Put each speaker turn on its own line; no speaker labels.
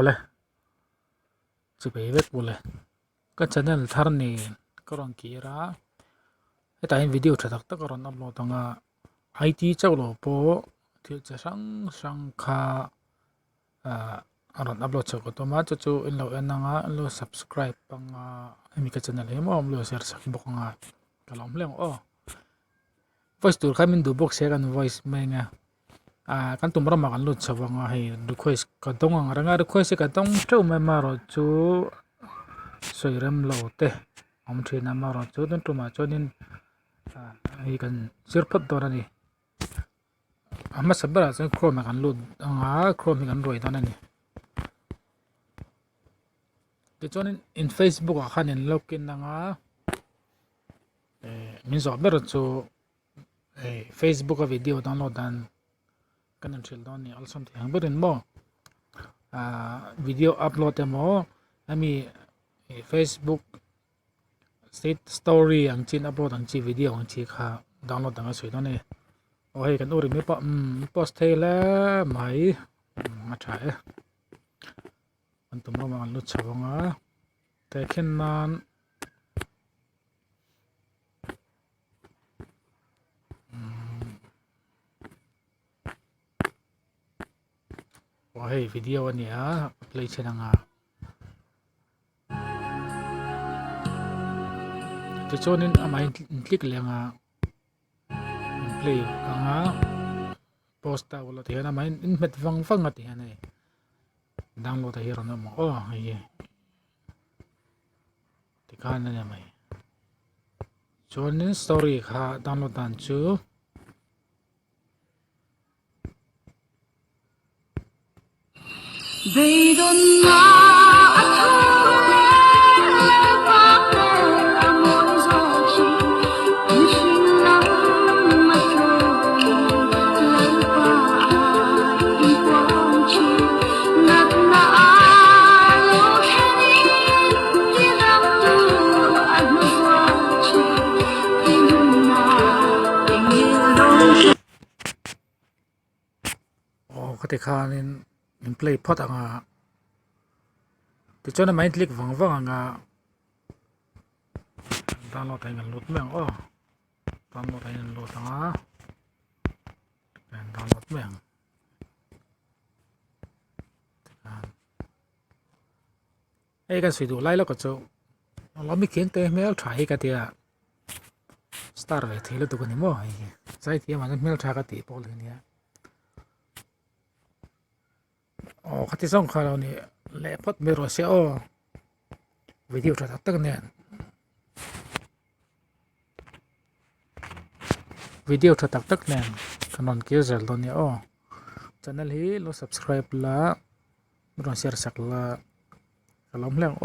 ole chupe vek bole ka channel tharni korong kira eta in video thatak tak ron upload anga IT chawlo po thil cha sang kha ron upload chaw ko to ma chu in lo enanga lo subscribe panga mi ka channel he mo lo share sak bok nga kalom leng voice tur khamin du box kan voice mai nga kan tumra ma kan lut chawanga he request ka dong ranga request ka dong thau ma ma ro chu soiram lo te om thina ma ro chu don tuma chonin hi kan sirphat dor ani amma sabara chen chrome kan lut anga chrome kan roi dan ani te chonin in facebook khan in login anga min zo ber chu Facebook a video download dan kanan thil don ni alsom thi hang berin mo video upload mo ami Facebook state story ang chin upload ang chi video ang chi kha download ang soi don ni o he kan uri mi pa post thela mai ma tha an tumro ma lu chawanga te khen nan hey video ania play chenanga te chonin amai click lenga play anga posta wala te na main in met wang ati ane download a hero no mo ye te kan na mai chonin story kha download dan chu
They don't know at all.
te khan in play pot anga te chona main click wang anga download ai lut meng download ai lut anga and download meng ai kan sui du lai lo ko chu lo mi khen te mail thai ka tia star ve thile tu ko ni mo ai sai tia ma mail tha ka ti pol ni khati song khalo ni le pot me ro se video tha tak nen video tha tak nen kanon ke zel don ni channel hi lo subscribe la ro share sak la kalom leng